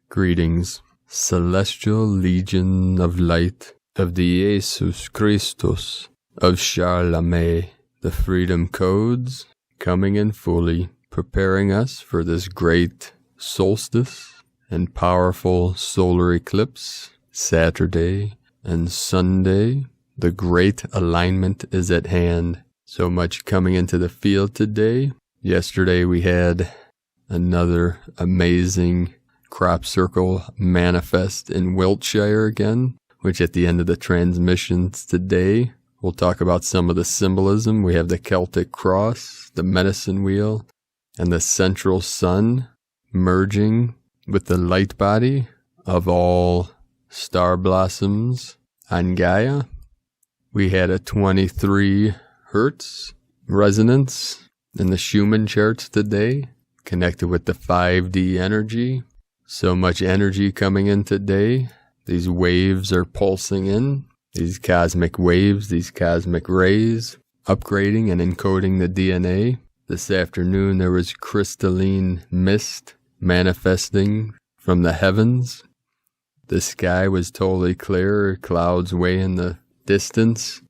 Greetings, celestial legion of light, of the Jesus Christus, of Charlemagne, the freedom codes coming in fully, preparing us for this great solstice and powerful solar eclipse, Saturday and Sunday. The great alignment is at hand. So much coming into the field today. Yesterday we had another amazing crop circle manifest in Wiltshire again, which at the end of the transmissions today, we'll talk about some of the symbolism. We have the Celtic cross, the medicine wheel, and the central sun merging with the light body of all star blossoms on Gaia. We had a 23 hertz resonance in the Schumann charts today, connected with the 5D energy. So much energy coming in today. These waves are pulsing in, these cosmic waves, these cosmic rays, upgrading and encoding the DNA. This afternoon there was crystalline mist manifesting from the heavens. The sky was totally clear, clouds way in the distance.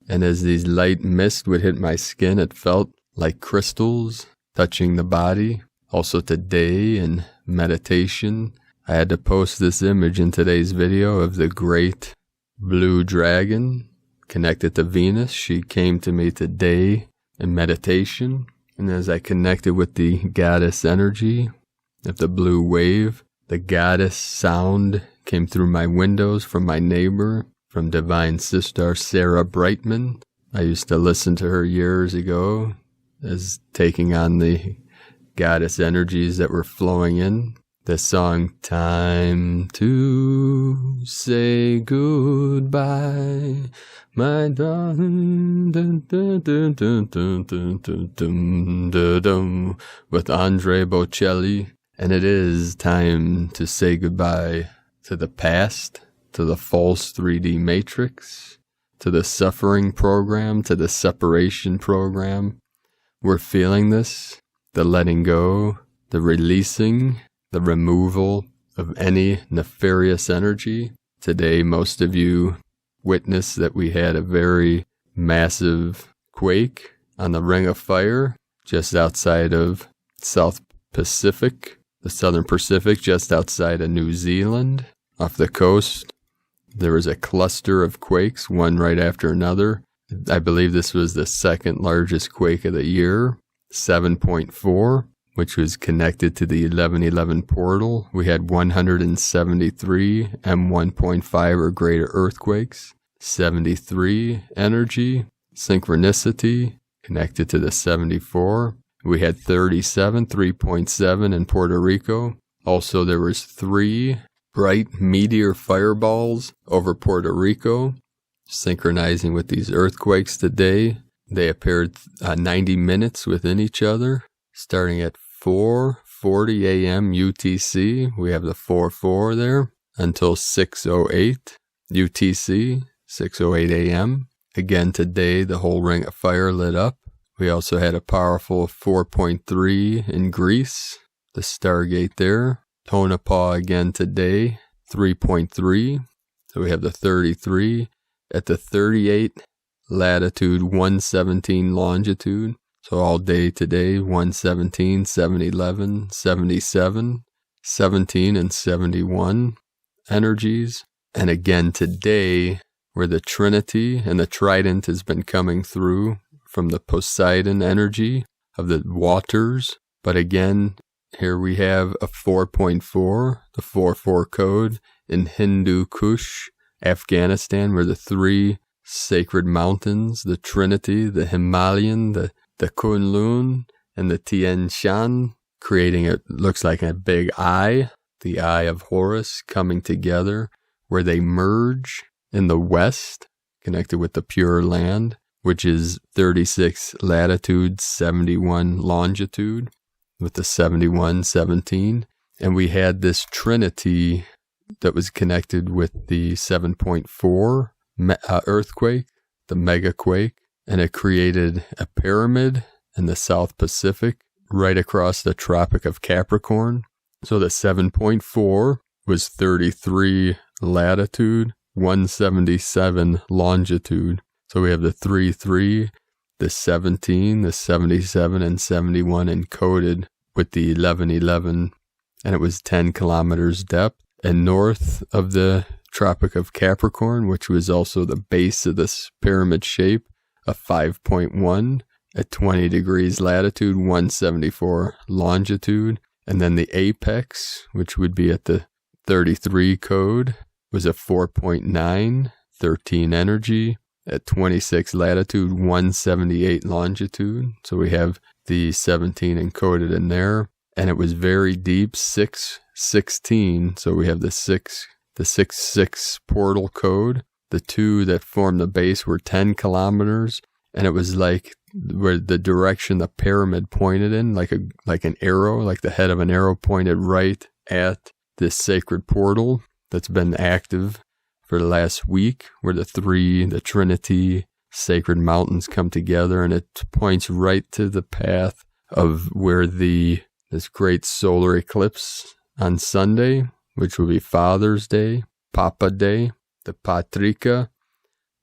And as these light mist would hit my skin, it felt like crystals touching the body. Also today in meditation, I had to post this image in today's video of the great blue dragon connected to Venus. She came to me today in meditation. And as I connected with the goddess energy of the blue wave, the goddess sound came through my windows from my neighbor, from Divine Sister Sarah Brightman. I used to listen to her years ago as taking on the goddess energies that were flowing in. The song, Time to Say Goodbye, My Darling, with Andre Bocelli. And it is time to say goodbye to the past, to the false 3D matrix, to the suffering program, to the separation program. We're feeling this, the letting go, the releasing, the removal of any nefarious energy. Today, most of you witnessed that we had a very massive quake on the Ring of Fire just outside of South Pacific, the Southern Pacific, just outside of New Zealand, off the coast. There was a cluster of quakes, one right after another. I believe this was the second largest quake of the year, 7.4, which was connected to the 1111 portal. We had 173 M1.5 or greater earthquakes, 73 energy, synchronicity, connected to the 74. We had 37, 3.7 in Puerto Rico. Also, there was 3 bright meteor fireballs over Puerto Rico, synchronizing with these earthquakes today. They appeared 90 minutes within each other, starting at 4:40 a.m. UTC. We have the 4:4 there until 6:08 UTC, 6:08 a.m. Again today, the whole Ring of Fire lit up. We also had a powerful 4.3 in Greece, the Stargate there. Tonopah again today, 3.3. So we have the 33 at the 38 latitude, 117 longitude. So all day today, 117, 711, 77, 17, and 71 energies. And again today, where the Trinity and the Trident has been coming through from the Poseidon energy of the waters. But again, here we have a 4.4, the 4/4 code in Hindu Kush, Afghanistan, where the 3 sacred mountains, the Trinity, the Himalayan, the Kunlun, and the Tian Shan, creating it looks like a big eye, the eye of Horus coming together, where they merge in the west, connected with the Pure Land, which is 36 latitude, 71 longitude, with the 71, 17. And we had this Trinity that was connected with the 7.4 earthquake, the mega quake, and it created a pyramid in the South Pacific right across the Tropic of Capricorn. So the 7.4 was 33 latitude, 177 longitude. So we have the 3, the 17, the 77, and 71 encoded with the 1111, and it was 10 kilometers depth. And north of the Tropic of Capricorn, which was also the base of this pyramid shape, a 5.1 at 20 degrees latitude, 174 longitude. And then the apex, which would be at the 33 code, was a 4.9, 13 energy at 26 latitude, 178 longitude. So we have the 17 encoded in there. And it was very deep, 616. So we have the 6 portal code. The 2 that formed the base were 10 kilometers. And it was like where the direction the pyramid pointed in, like an arrow, like the head of an arrow pointed right at this sacred portal that's been active for the last week, where the Trinity, sacred mountains come together, and it points right to the path of where this great solar eclipse on Sunday, which will be Father's Day, Papa Day, the Patrika,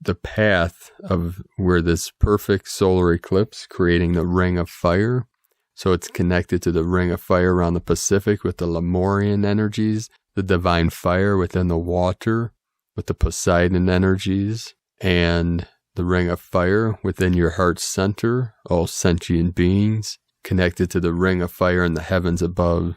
the path of where this perfect solar eclipse creating the ring of fire. So it's connected to the ring of fire around the Pacific with the Lemurian energies, the divine fire within the water with the Poseidon energies, and the ring of fire within your heart center, all sentient beings, connected to the ring of fire in the heavens above.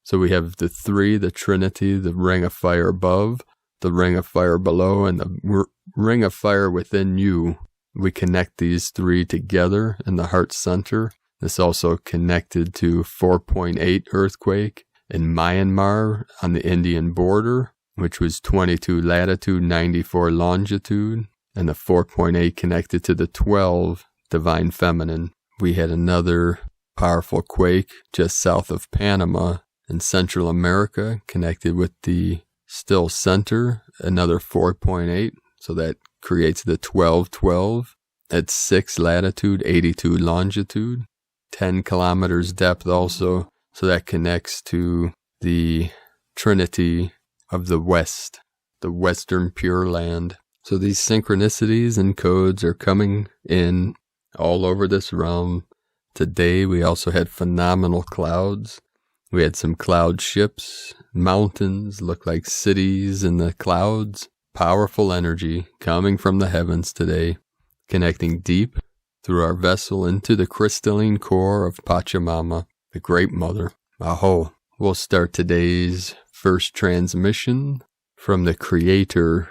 So we have the 3, the Trinity, the ring of fire above, the ring of fire below, and the ring of fire within you. We connect these 3 together in the heart center. This also connected to 4.8 earthquake in Myanmar on the Indian border, which was 22 latitude, 94 longitude, and the 4.8 connected to the 12 divine feminine. We had another powerful quake just south of Panama in Central America, connected with the still center, another 4.8. So that creates the 1212 at 6 latitude, 82 longitude, 10 kilometers depth also. So that connects to the Trinity of the West, the Western Pure Land. So these synchronicities and codes are coming in all over this realm. Today we also had phenomenal clouds. We had some cloud ships, mountains, look like cities in the clouds. Powerful energy coming from the heavens today, connecting deep through our vessel into the crystalline core of Pachamama, the Great Mother. Aho. We'll start today's first transmission from the Creator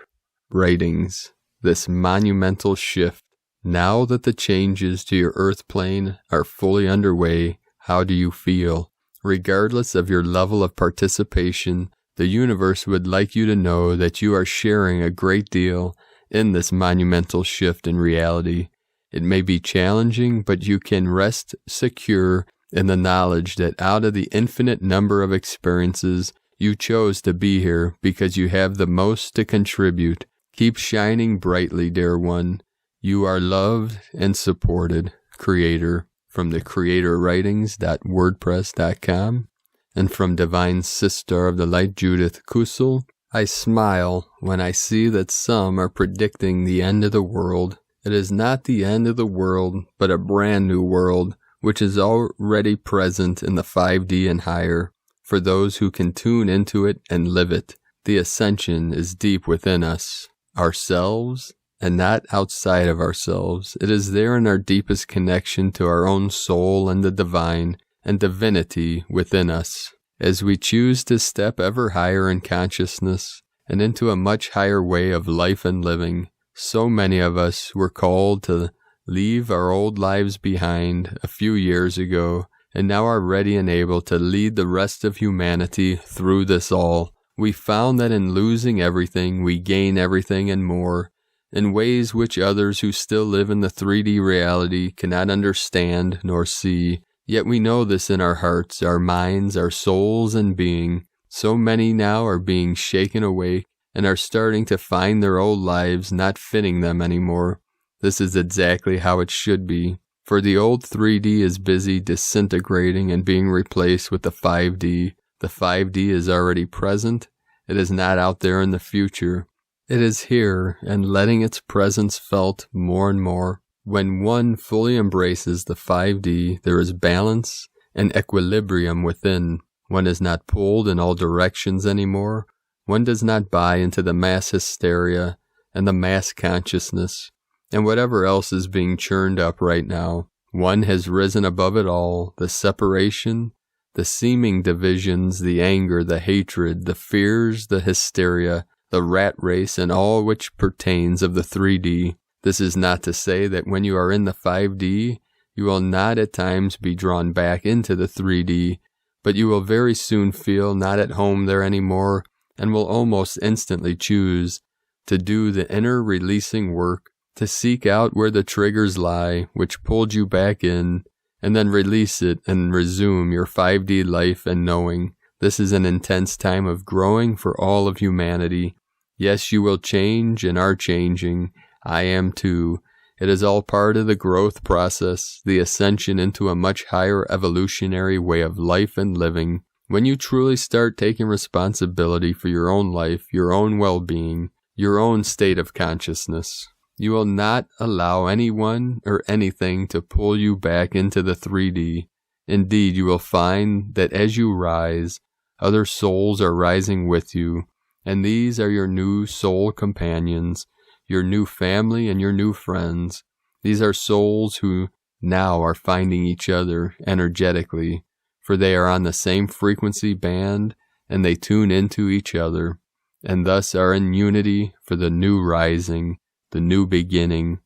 writings, this monumental shift. Now that the changes to your earth plane are fully underway, how do you feel? Regardless of your level of participation, the universe would like you to know that you are sharing a great deal in this monumental shift in reality. It may be challenging, but you can rest secure in the knowledge that out of the infinite number of experiences, you chose to be here because you have the most to contribute. Keep shining brightly, dear one. You are loved and supported, Creator. From the creatorwritings.wordpress.com and from Divine Sister of the Light Judith Kusel. I smile when I see that some are predicting the end of the world. It is not the end of the world, but a brand new world, which is already present in the 5D and higher, for those who can tune into it and live it. The ascension is deep within us, ourselves, and not outside of ourselves. It is there in our deepest connection to our own soul and the divine and divinity within us. As we choose to step ever higher in consciousness and into a much higher way of life and living, so many of us were called to leave our old lives behind a few years ago and now are ready and able to lead the rest of humanity through this all. We found that in losing everything, we gain everything and more, in ways which others who still live in the 3D reality cannot understand nor see. Yet we know this in our hearts, our minds, our souls and being. So many now are being shaken awake and are starting to find their old lives not fitting them anymore. This is exactly how it should be, for the old 3D is busy disintegrating and being replaced with the 5D, The 5D is already present. It is not out there in the future. It is here and letting its presence felt more and more. When one fully embraces the 5D, there is balance and equilibrium within. One is not pulled in all directions anymore. One does not buy into the mass hysteria and the mass consciousness and whatever else is being churned up right now. One has risen above it all, the separation, the seeming divisions, the anger, the hatred, the fears, the hysteria, the rat race, and all which pertains of the 3D. This is not to say that when you are in the 5D, you will not at times be drawn back into the 3D, but you will very soon feel not at home there anymore, and will almost instantly choose to do the inner releasing work, to seek out where the triggers lie, which pulled you back in, and then release it and resume your 5D life and knowing. This is an intense time of growing for all of humanity. Yes, you will change and are changing. I am too. It is all part of the growth process, the ascension into a much higher evolutionary way of life and living. When you truly start taking responsibility for your own life, your own well-being, your own state of consciousness, you will not allow anyone or anything to pull you back into the 3D. Indeed, you will find that as you rise, other souls are rising with you, and these are your new soul companions, your new family and your new friends. These are souls who now are finding each other energetically, for they are on the same frequency band, and they tune into each other, and thus are in unity for the new rising, the new beginning,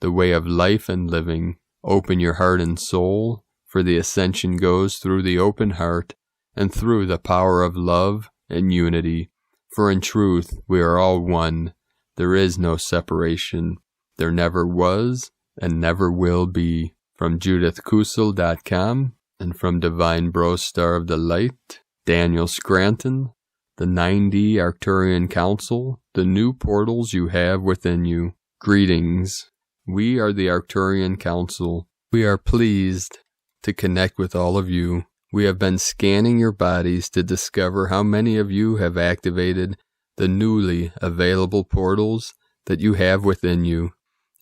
the way of life and living. Open your heart and soul, for the ascension goes through the open heart and through the power of love and unity. For in truth, we are all one. There is no separation. There never was and never will be. From JudithKusel.com and from Divine Bro Star of the Light, Daniel Scranton, the 9D Arcturian Council, the new portals you have within you. Greetings. We are the Arcturian Council. We are pleased to connect with all of you. We have been scanning your bodies to discover how many of you have activated the newly available portals that you have within you.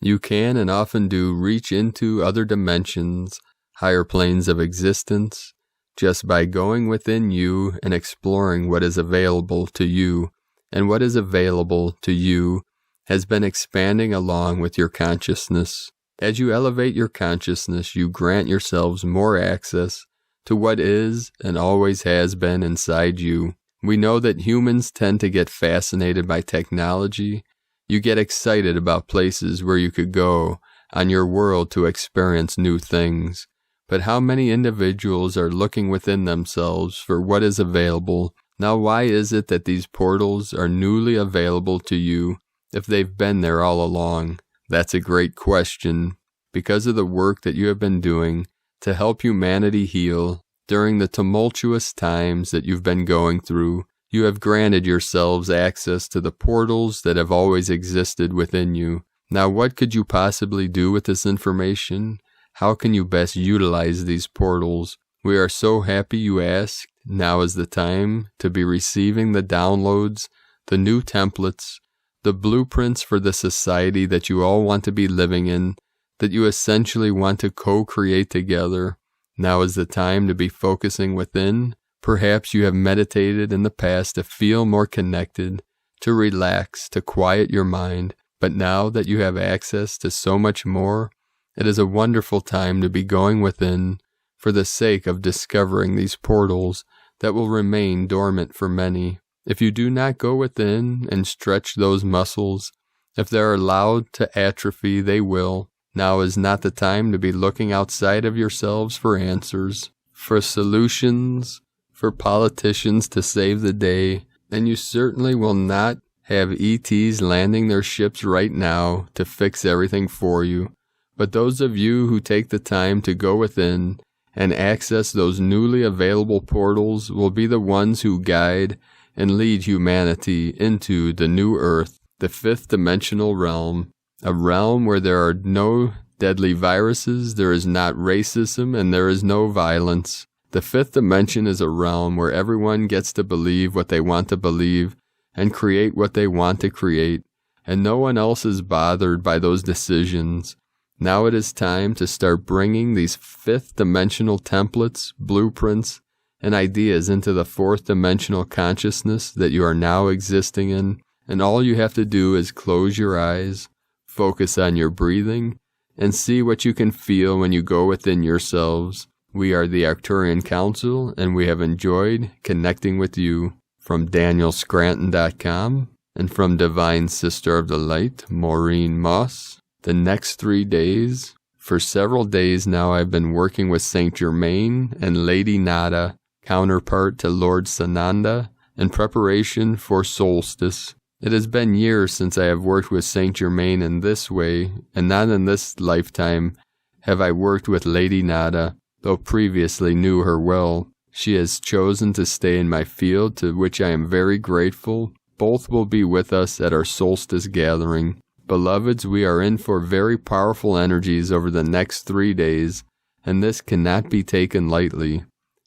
You can and often do reach into other dimensions, higher planes of existence, just by going within you and exploring what is available to you. And what is available to you has been expanding along with your consciousness. As you elevate your consciousness, you grant yourselves more access to what is and always has been inside you. We know that humans tend to get fascinated by technology. You get excited about places where you could go on your world to experience new things. But how many individuals are looking within themselves for what is available? Now, why is it that these portals are newly available to you if they've been there all along? That's a great question. Because of the work that you have been doing to help humanity heal during the tumultuous times that you've been going through, you have granted yourselves access to the portals that have always existed within you. Now, what could you possibly do with this information? How can you best utilize these portals? We are so happy you asked. Now is the time to be receiving the downloads, the new templates, the blueprints for the society that you all want to be living in, that you essentially want to co-create together. Now is the time to be focusing within. Perhaps you have meditated in the past to feel more connected, to relax, to quiet your mind. But now that you have access to so much more, it is a wonderful time to be going within for the sake of discovering these portals that will remain dormant for many. If you do not go within and stretch those muscles, if they are allowed to atrophy, they will. Now is not the time to be looking outside of yourselves for answers, for solutions, for politicians to save the day, and you certainly will not have ETs landing their ships right now to fix everything for you. But those of you who take the time to go within and access those newly available portals will be the ones who guide and lead humanity into the new earth, the fifth dimensional realm, a realm where there are no deadly viruses, there is not racism, and there is no violence. The fifth dimension is a realm where everyone gets to believe what they want to believe and create what they want to create, and no one else is bothered by those decisions. Now it is time to start bringing these fifth dimensional templates, blueprints, and ideas into the fourth dimensional consciousness that you are now existing in, and all you have to do is close your eyes, focus on your breathing, and see what you can feel when you go within yourselves. We are the Arcturian Council, and we have enjoyed connecting with you. From DanielScranton.com and from Divine Sister of the Light, Maureen Moss. The next 3 days, for several days now, I've been working with Saint Germain and Lady Nada, counterpart to Lord Sananda, in preparation for solstice. It has been years since I have worked with Saint Germain in this way, and not in this lifetime have I worked with Lady Nada, though previously knew her well. She has chosen to stay in my field, to which I am very grateful. Both will be with us at our solstice gathering. Beloveds, we are in for very powerful energies over the next 3 days, and this cannot be taken lightly.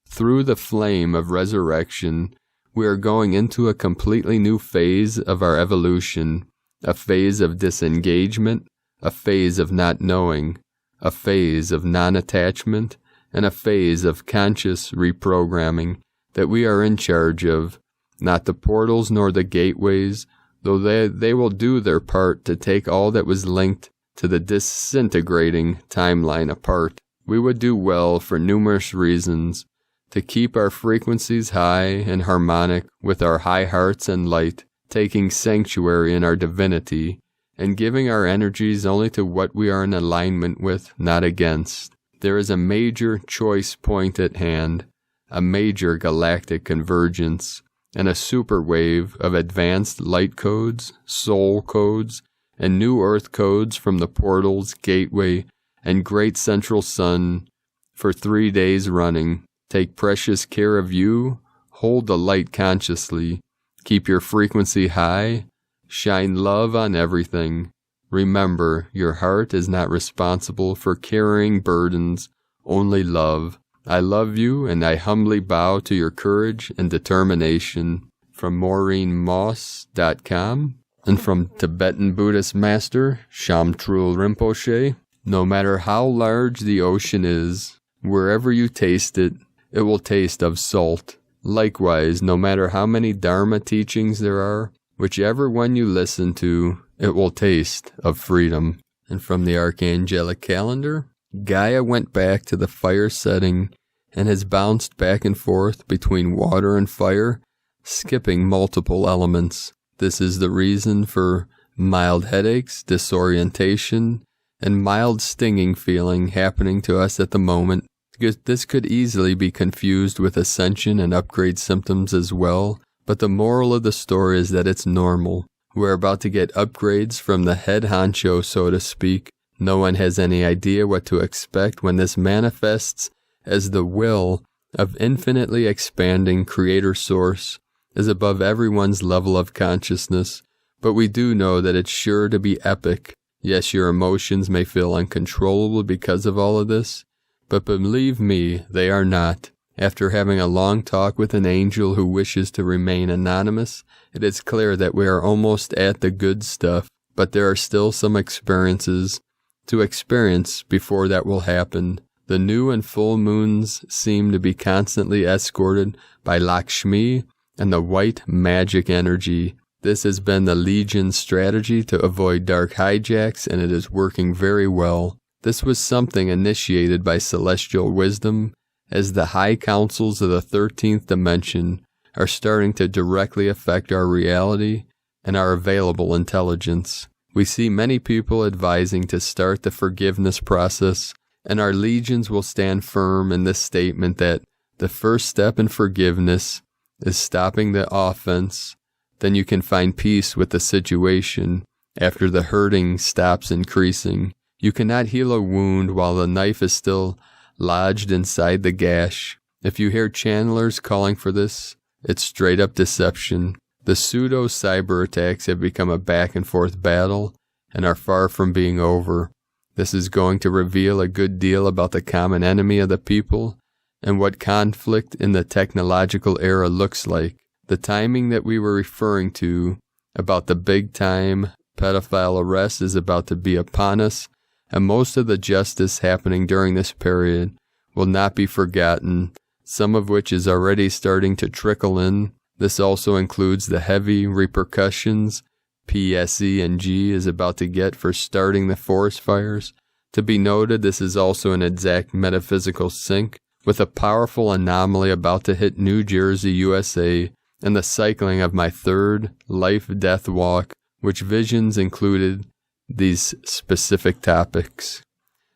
Through the flame of resurrection, we are going into a completely new phase of our evolution, a phase of disengagement, a phase of not knowing, a phase of non-attachment, and a phase of conscious reprogramming that we are in charge of, not the portals nor the gateways, though they will do their part to take all that was linked to the disintegrating timeline apart. We would do well, for numerous reasons, to keep our frequencies high and harmonic with our high hearts and light, taking sanctuary in our divinity, and giving our energies only to what we are in alignment with, not against. There is a major choice point at hand, a major galactic convergence, and a super wave of advanced light codes, soul codes, and new earth codes from the portals, gateway, and great central sun for 3 days running. Take precious care of you, hold the light consciously, keep your frequency high, shine love on everything. Remember, your heart is not responsible for carrying burdens, only love. I love you, and I humbly bow to your courage and determination. From MaureenMoss.com and from Tibetan Buddhist Master Shamtrul Rinpoche, no matter how large the ocean is, wherever you taste it, it will taste of salt. Likewise, no matter how many Dharma teachings there are, whichever one you listen to, it will taste of freedom. And from the Archangelic Calendar, Gaia went back to the fire setting and has bounced back and forth between water and fire, skipping multiple elements. This is the reason for mild headaches, disorientation, and mild stinging feeling happening to us at the moment, because this could easily be confused with ascension and upgrade symptoms as well, but the moral of the story is that it's normal. We're about to get upgrades from the head honcho, so to speak. No one has any idea what to expect when this manifests as the will of infinitely expanding Creator Source is above everyone's level of consciousness, but we do know that it's sure to be epic. Yes, your emotions may feel uncontrollable because of all of this, but believe me, they are not. After having a long talk with an angel who wishes to remain anonymous, it is clear that we are almost at the good stuff, but there are still some experiences to experience before that will happen. The new and full moons seem to be constantly escorted by Lakshmi and the white magic energy. This has been the Legion's strategy to avoid dark hijacks, and it is working very well. This was something initiated by celestial wisdom, as the high councils of the 13th dimension are starting to directly affect our reality and our available intelligence. We see many people advising to start the forgiveness process, and our legions will stand firm in this statement that the first step in forgiveness is stopping the offense. Then you can find peace with the situation after the hurting stops increasing. You cannot heal a wound while the knife is still lodged inside the gash. If you hear channelers calling for this, it's straight up deception. The pseudo-cyber attacks have become a back-and-forth battle and are far from being over. This is going to reveal a good deal about the common enemy of the people and what conflict in the technological era looks like. The timing that we were referring to about the big-time pedophile arrest is about to be upon us, and most of the justice happening during this period will not be forgotten, some of which is already starting to trickle in. This also includes the heavy repercussions PSE&G is about to get for starting the forest fires. To be noted, this is also an exact metaphysical sync with a powerful anomaly about to hit New Jersey, USA, and the cycling of my third life-death walk, which visions included these specific topics.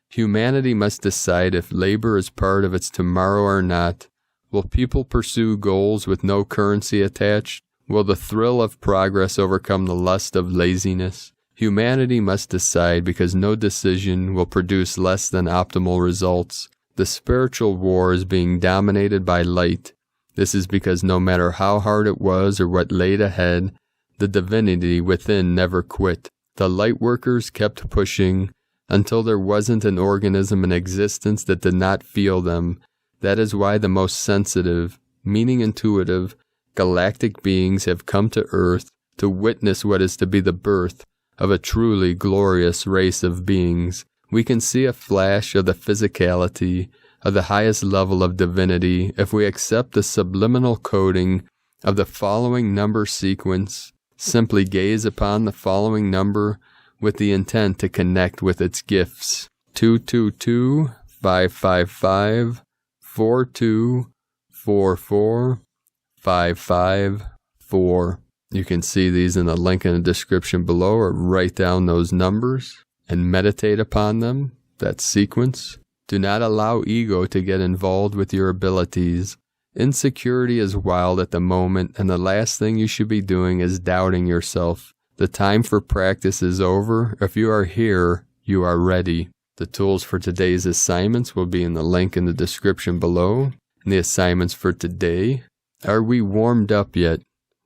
Humanity must decide if labor is part of its tomorrow or not. Will people pursue goals with no currency attached? Will the thrill of progress overcome the lust of laziness? Humanity must decide because no decision will produce less than optimal results. The spiritual war is being dominated by light. This is because no matter how hard it was or what laid ahead, the divinity within never quit. The light workers kept pushing until there wasn't an organism in existence that did not feel them. That is why the most sensitive, meaning intuitive, galactic beings have come to Earth to witness what is to be the birth of a truly glorious race of beings. We can see a flash of the physicality of the highest level of divinity if we accept the subliminal coding of the following number sequence. Simply gaze upon the following number with the intent to connect with its gifts. 222 555 4244 554. You can see these in the link in the description below, or write down those numbers and meditate upon them, that sequence. Do not allow ego to get involved with your abilities. Insecurity is wild at the moment, and the last thing you should be doing is doubting yourself. The time for practice is over. If you are here, you are ready. The tools for today's assignments will be in the link in the description below. And the assignments for today: are we warmed up yet?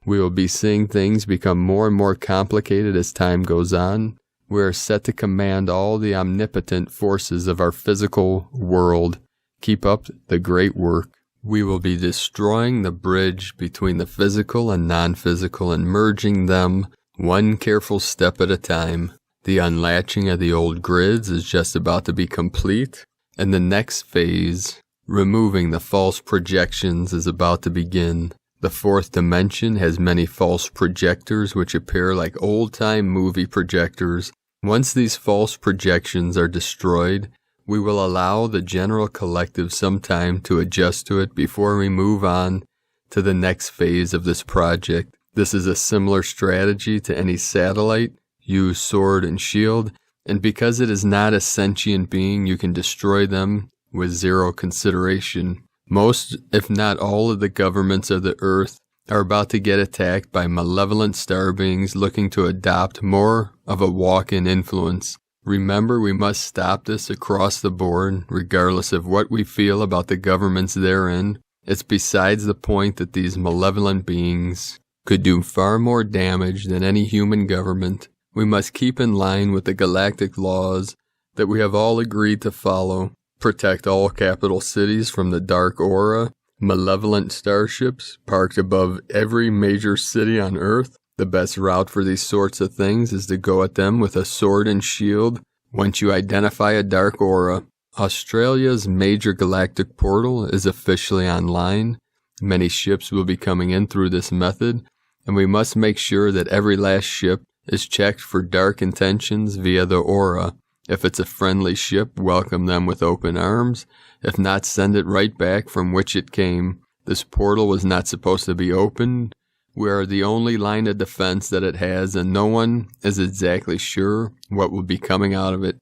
We will be seeing things become more and more complicated as time goes on. We are set to command all the omnipotent forces of our physical world. Keep up the great work. We will be destroying the bridge between the physical and non-physical and merging them one careful step at a time. The unlatching of the old grids is just about to be complete, and the next phase, removing the false projections, is about to begin. The fourth dimension has many false projectors which appear like old-time movie projectors. Once these false projections are destroyed, we will allow the general collective some time to adjust to it before we move on to the next phase of this project. This is a similar strategy to any satellite. Use sword and shield, and because it is not a sentient being, you can destroy them with zero consideration. Most, if not all, of the governments of the earth are about to get attacked by malevolent star beings looking to adopt more of a walk-in influence. Remember, we must stop this across the board, regardless of what we feel about the governments therein. It's besides the point that these malevolent beings could do far more damage than any human government. We must keep in line with the galactic laws that we have all agreed to follow. Protect all capital cities from the dark aura. Malevolent starships parked above every major city on Earth. The best route for these sorts of things is to go at them with a sword and shield once you identify a dark aura. Australia's major galactic portal is officially online. Many ships will be coming in through this method, and we must make sure that every last ship is checked for dark intentions via the aura. If it's a friendly ship, welcome them with open arms. If not, send it right back from which it came. This portal was not supposed to be opened. We are the only line of defense that it has, and no one is exactly sure what will be coming out of it.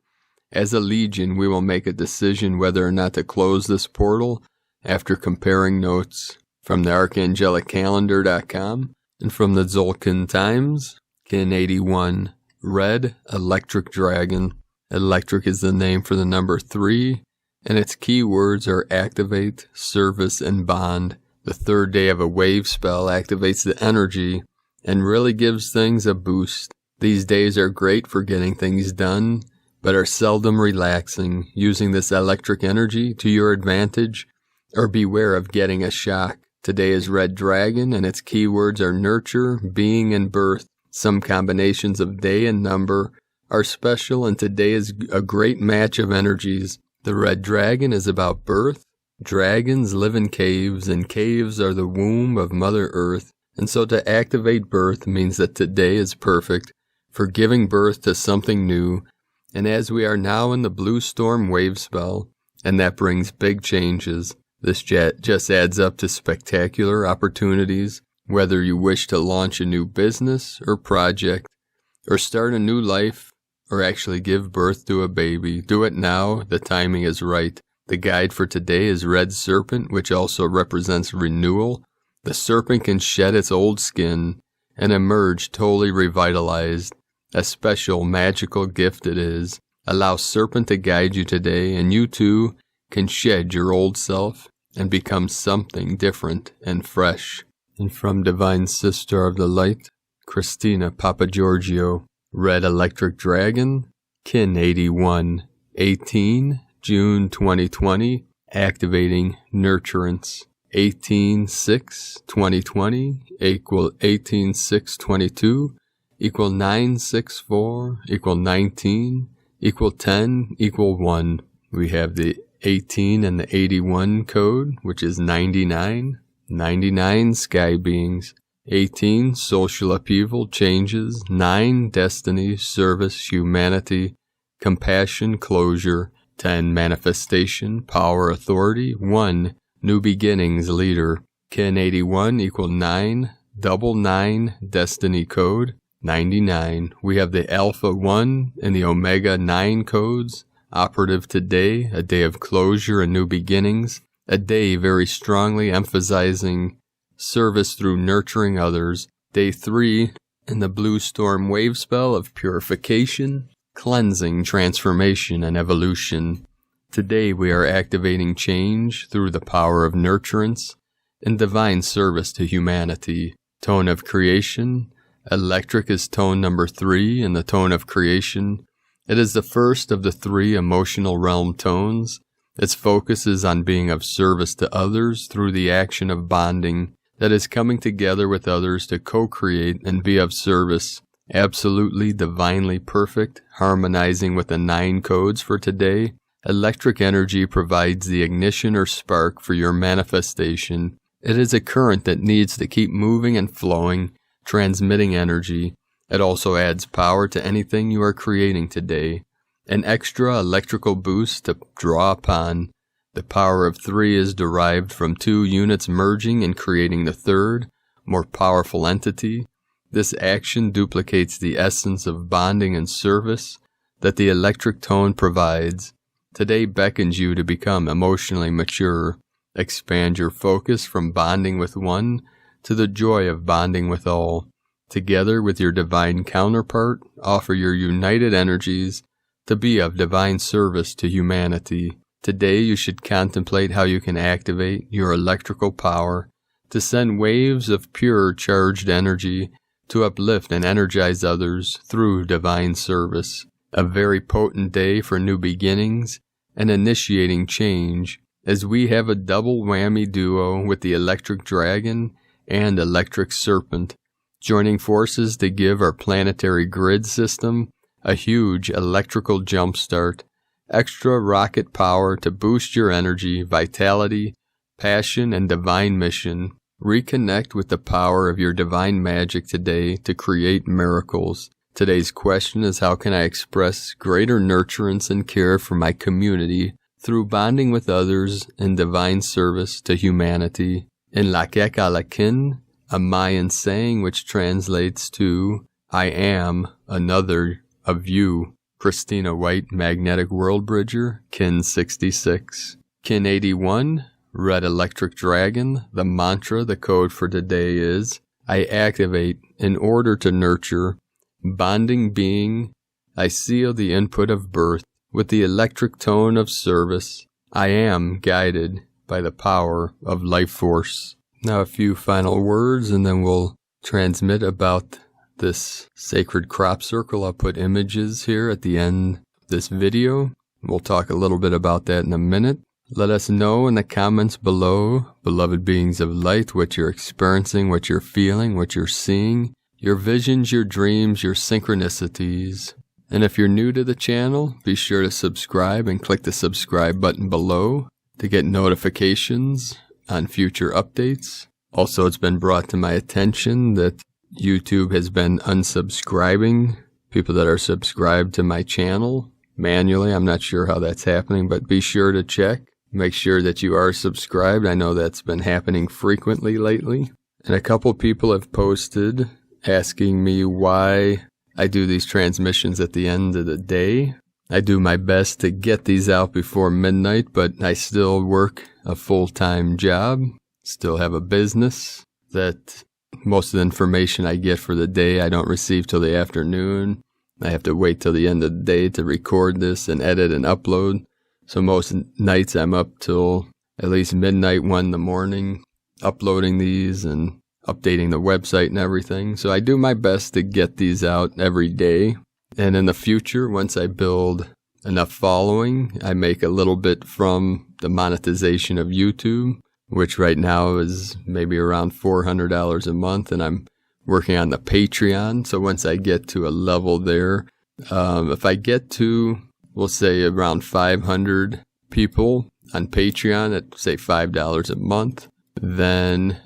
As a legion, we will make a decision whether or not to close this portal after comparing notes from the archangelicalendar.com and from the Zolkin Times. Kin 81, Red Electric Dragon. Electric is the name for the number 3, and its keywords are activate, service, and bond. The third day of a wave spell activates the energy and really gives things a boost. These days are great for getting things done, but are seldom relaxing. Using this electric energy to your advantage or beware of getting a shock. Today is Red Dragon, and its keywords are nurture, being, and birth. Some combinations of day and number are special, and today is a great match of energies. The Red Dragon is about birth. Dragons live in caves, and caves are the womb of Mother Earth. And so to activate birth means that today is perfect for giving birth to something new. And as we are now in the blue storm wave spell, and that brings big changes, this just adds up to spectacular opportunities, whether you wish to launch a new business or project, or start a new life, or actually give birth to a baby. Do it now. The timing is right. The guide for today is Red Serpent, which also represents renewal. The serpent can shed its old skin and emerge totally revitalized. A special magical gift it is. Allow Serpent to guide you today, and you too can shed your old self and become something different and fresh. And from Divine Sister of the Light, Christina Papagiorgio, Red Electric Dragon, Kin 81, 18, June 2020, activating Nurturance. 18-6-2020 equal 18-6-22 equal 9-6-4 equal 19 equal 10 equal 1. We have the 18 and the 81 code, which is 99. 99 sky beings. 18 social upheaval, changes. 9 destiny, service, humanity, compassion, closure. 10 manifestation, power, authority. 1 new beginnings, leader. Kin 81 equal 9, double 9, destiny code, 99. We have the Alpha 1 and the Omega 9 codes, operative today, a day of closure and new beginnings, a day very strongly emphasizing service through nurturing others. Day 3 in the blue storm wave spell of purification, cleansing, transformation, and evolution. Today we are activating change through the power of nurturance and divine service to humanity. Tone of creation. Electric is tone number 3 in the tone of creation. It is the first of the 3 emotional realm tones. Its focus is on being of service to others through the action of bonding, that is coming together with others to co-create and be of service. Absolutely divinely perfect, harmonizing with the 9 codes for today. Electric energy provides the ignition or spark for your manifestation. It is a current that needs to keep moving and flowing, transmitting energy. It also adds power to anything you are creating today. An extra electrical boost to draw upon. The power of 3 is derived from 2 units merging and creating the third, more powerful entity. This action duplicates the essence of bonding and service that the electric tone provides. Today beckons you to become emotionally mature. Expand your focus from bonding with one to the joy of bonding with all. Together with your divine counterpart, offer your united energies to be of divine service to humanity. Today you should contemplate how you can activate your electrical power to send waves of pure charged energy to uplift and energize others through divine service. A very potent day for new beginnings and initiating change, as we have a double whammy duo with the Electric Dragon and Electric Serpent, joining forces to give our planetary grid system a huge electrical jumpstart, extra rocket power to boost your energy, vitality, passion, and divine mission. Reconnect with the power of your divine magic today to create miracles. Today's question is, how can I express greater nurturance and care for my community through bonding with others in divine service to humanity? In Lakek Alakin, a Mayan saying which translates to, I am another of you. Christina White, Magnetic World Bridger, Kin 66. Kin 81, Red Electric Dragon. The mantra, the code for today is, I activate in order to nurture. Bonding being, I seal the input of birth with the electric tone of service. I am guided by the power of life force. Now a few final words and then we'll transmit about this sacred crop circle. I'll put images here at the end of this video. We'll talk a little bit about that in a minute. Let us know in the comments below, beloved beings of light, what you're experiencing, what you're feeling, what you're seeing, your visions, your dreams, your synchronicities. And if you're new to the channel, be sure to subscribe and click the subscribe button below to get notifications on future updates. Also, it's been brought to my attention that YouTube has been unsubscribing people that are subscribed to my channel manually. I'm not sure how that's happening, but be sure to check. Make sure that you are subscribed. I know that's been happening frequently lately. And a couple people have posted asking me why I do these transmissions at the end of the day. I do my best to get these out before midnight, but I still work a full-time job, still have a business that most of the information I get for the day I don't receive till the afternoon. I have to wait till the end of the day to record this and edit and upload. So most nights I'm up till at least midnight, 1 in the morning, uploading these and updating the website and everything. So I do my best to get these out every day. And in the future, once I build enough following, I make a little bit from the monetization of YouTube, which right now is maybe around $400 a month. And I'm working on the Patreon. So once I get to a level there, if I get to, we'll say around 500 people on Patreon at, say, $5 a month, then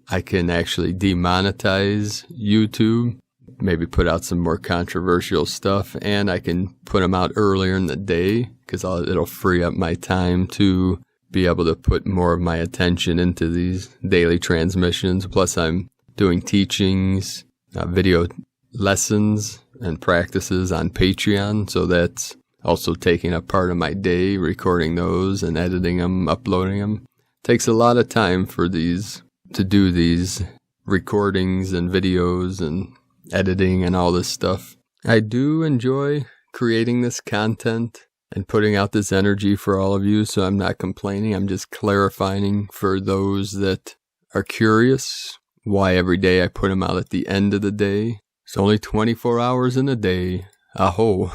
I can actually demonetize YouTube, maybe put out some more controversial stuff, and I can put them out earlier in the day because it'll free up my time to be able to put more of my attention into these daily transmissions. Plus, I'm doing teachings, video lessons, and practices on Patreon, so that's also taking up part of my day, recording those and editing them, uploading them. Takes a lot of time for these, to do these recordings and videos and editing and all this stuff. I do enjoy creating this content and putting out this energy for all of you, so I'm not complaining. I'm just clarifying for those that are curious why every day I put them out at the end of the day. It's only 24 hours in a day. Aho.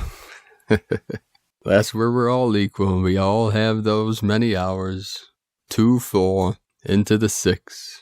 That's where we're all equal. We all have those many hours. 2, 4, into the 6,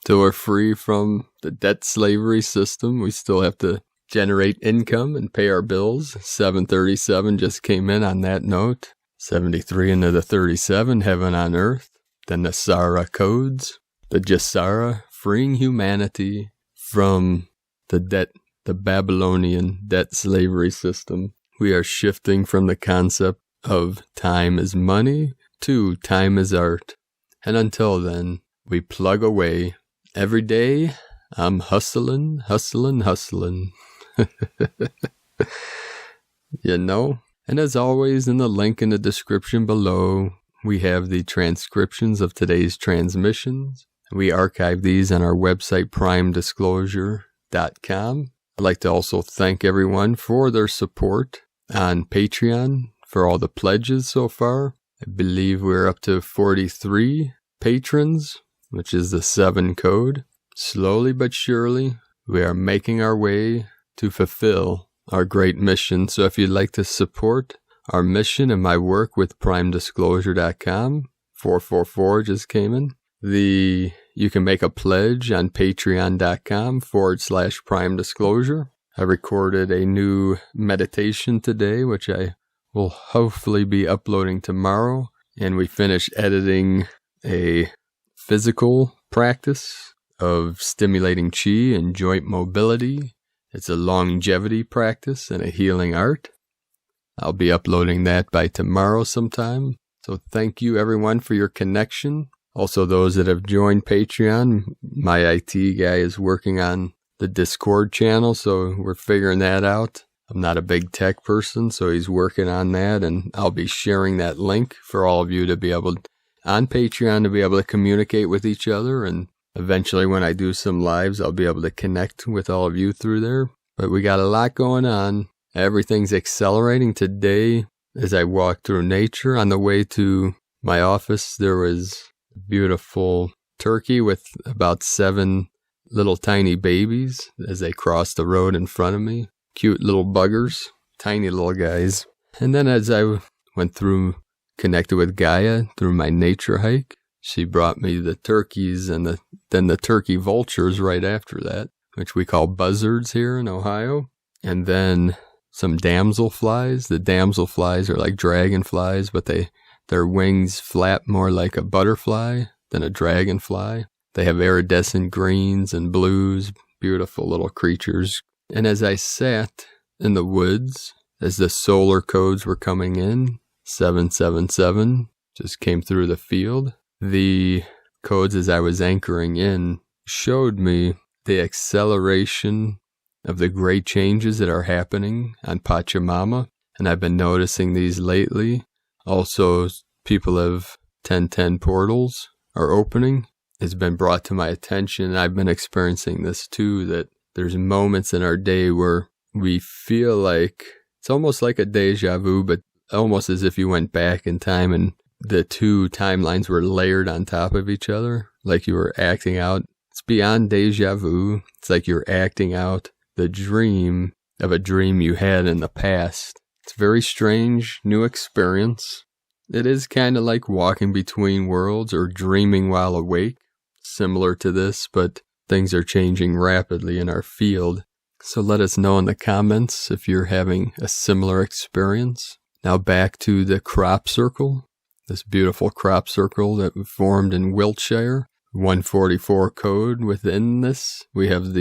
till we're free from the debt slavery system. We still have to generate income and pay our bills. 737 just came in on that note. 73 into the 37, heaven on earth. The Nasara codes, the Jasara, freeing humanity from the Babylonian debt slavery system. We are shifting from the concept of time is money to time is art. And until then, we plug away. Every day, I'm hustling. And as always, in the link in the description below, we have the transcriptions of today's transmissions. We archive these on our website, primedisclosure.com. I'd like to also thank everyone for their support on Patreon for all the pledges so far. I believe we're up to 43 patrons, which is the 7 code. Slowly but surely, we are making our way to fulfill our great mission. So if you'd like to support our mission and my work with primedisclosure.com, 444 just came in. You can make a pledge on patreon.com/primedisclosure. I recorded a new meditation today, which I will hopefully be uploading tomorrow. And we finished editing a physical practice of stimulating chi and joint mobility. It's a longevity practice and a healing art. I'll be uploading that by tomorrow sometime. So thank you everyone for your connection. Also those that have joined Patreon, my IT guy is working on the Discord channel, so we're figuring that out. I'm not a big tech person, so he's working on that, and I'll be sharing that link for all of you to be able, on Patreon, to be able to communicate with each other, and eventually when I do some lives, I'll be able to connect with all of you through there. But we got a lot going on. Everything's accelerating. Today, as I walked through nature on the way to my office, there was a beautiful turkey with about 7 little tiny babies as they crossed the road in front of me. Cute little buggers, tiny little guys. And then as I went through connected with Gaia through my nature hike. She brought me the turkeys and then the turkey vultures right after that, which we call buzzards here in Ohio. And then some damselflies. The damselflies are like dragonflies, but their wings flap more like a butterfly than a dragonfly. They have iridescent greens and blues, beautiful little creatures. And as I sat in the woods, as the solar codes were coming in, 777 just came through the field. The codes, as I was anchoring in, showed me the acceleration of the great changes that are happening on Pachamama. And I've been noticing these lately. Also, people of 1010 portals are opening. It's been brought to my attention. I've been experiencing this too, that there's moments in our day where we feel like it's almost like a deja vu, but almost as if you went back in time and the two timelines were layered on top of each other, like you were acting out. It's beyond deja vu. It's like you're acting out the dream of a dream you had in the past. It's a very strange new experience. It is kind of like walking between worlds or dreaming while awake, similar to this, but things are changing rapidly in our field. So let us know in the comments if you're having a similar experience. Now back to the crop circle, this beautiful crop circle that we formed in Wiltshire. 144 code within this. We have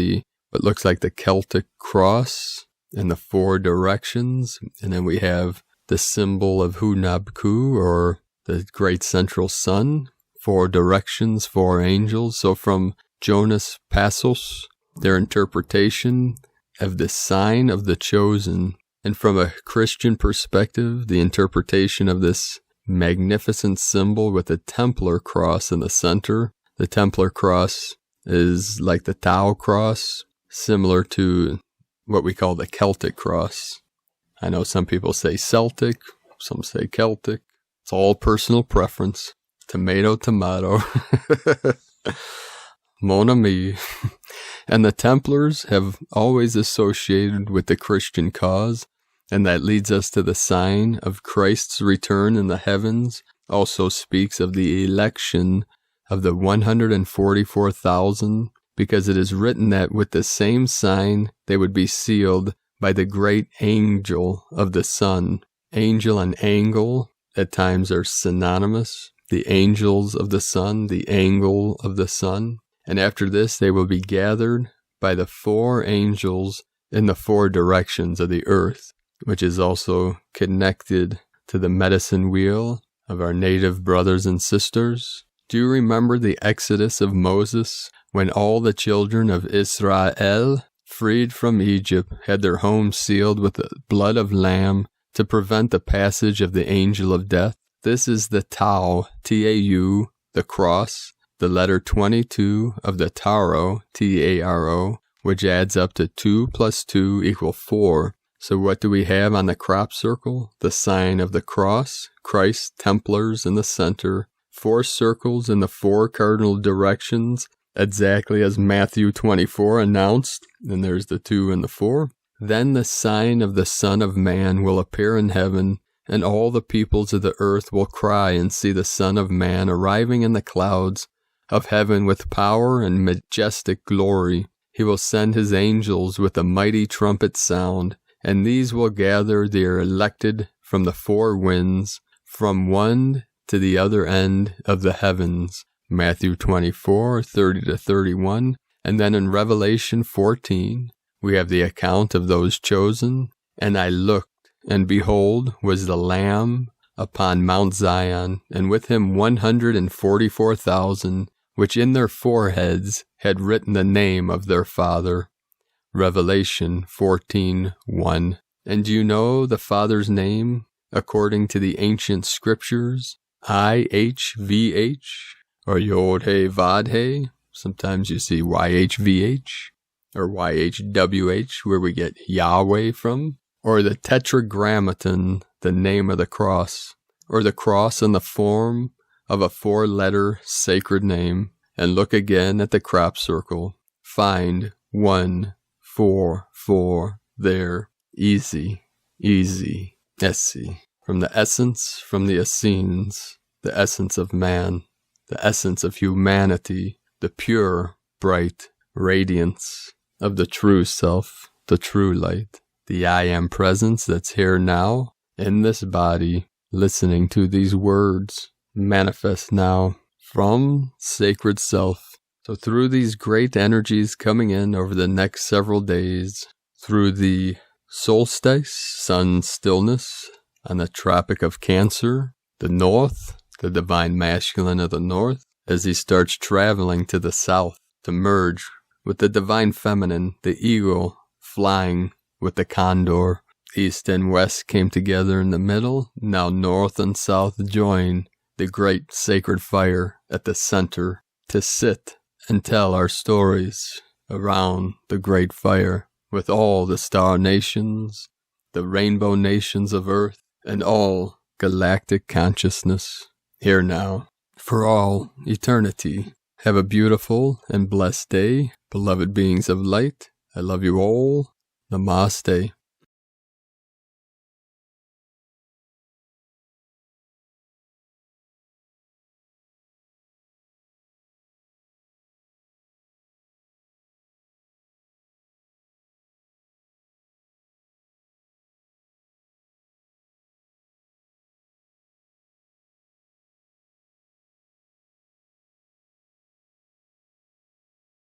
what looks like the Celtic cross in the four directions. And then we have the symbol of Hunabku, or the great central sun. 4 directions, 4 angels. So from Jonas Passos, their interpretation of the sign of the chosen. And from a Christian perspective, the interpretation of this magnificent symbol with a Templar cross in the center. The Templar cross is like the Tau cross, similar to what we call the Celtic cross. I know some people say Celtic, some say Celtic. It's all personal preference. Tomato, tomato. Mon ami. And the Templars have always associated with the Christian cause, and that leads us to the sign of Christ's return in the heavens. Also speaks of the election of the 144,000, because it is written that with the same sign they would be sealed by the great angel of the sun. Angel and angle at times are synonymous. The angels of the sun, the angle of the sun. And after this they will be gathered by the 4 angels in the 4 directions of the earth, which is also connected to the medicine wheel of our native brothers and sisters. Do you remember the exodus of Moses, when all the children of Israel, freed from Egypt, had their homes sealed with the blood of lamb to prevent the passage of the angel of death? This is the Tau, T-A-U, the cross, the letter 22 of the Taro, T-A-R-O, which adds up to 2 + 2 = 4. So what do we have on the crop circle? The sign of the cross, Christ, Templars in the center, 4 circles in the 4 cardinal directions, exactly as Matthew 24 announced, and there's the 2 and the 4. Then the sign of the Son of Man will appear in heaven, and all the peoples of the earth will cry and see the Son of Man arriving in the clouds of heaven with power and majestic glory. He will send his angels with a mighty trumpet sound, and these will gather their elected from the 4 winds, from one to the other end of the heavens. Matthew 24, 30-31. And then in Revelation 14, we have the account of those chosen. And I looked, and behold, was the Lamb upon Mount Zion, and with him 144,000, which in their foreheads had written the name of their Father. Revelation 14:1. And do you know the Father's name according to the ancient scriptures? IHVH, or Yod-He-Vav-He. Sometimes you see YHVH, or YHWH, where we get Yahweh from. Or the Tetragrammaton, the name of the cross. Or the cross in the form of a 4-letter sacred name. And look again at the crop circle. Find 144 there. Easy, easy, Essie. from the essence, from the Essenes, the essence of man, the essence of humanity, the pure, bright radiance of the true self, the true light, the I am presence that's here now, in this body, listening to these words, manifest now from sacred self. So through these great energies coming in over the next several days, through the solstice, sun stillness on the Tropic of Cancer, the north, the divine masculine of the north, as he starts traveling to the south to merge with the divine feminine, the eagle flying with the condor. East and west came together in the middle. Now north and south join the great sacred fire at the center to sit and tell our stories around the great fire with all the star nations, the rainbow nations of earth, and all galactic consciousness here now for all eternity. Have a beautiful and blessed day, beloved beings of light. I love you all. Namaste.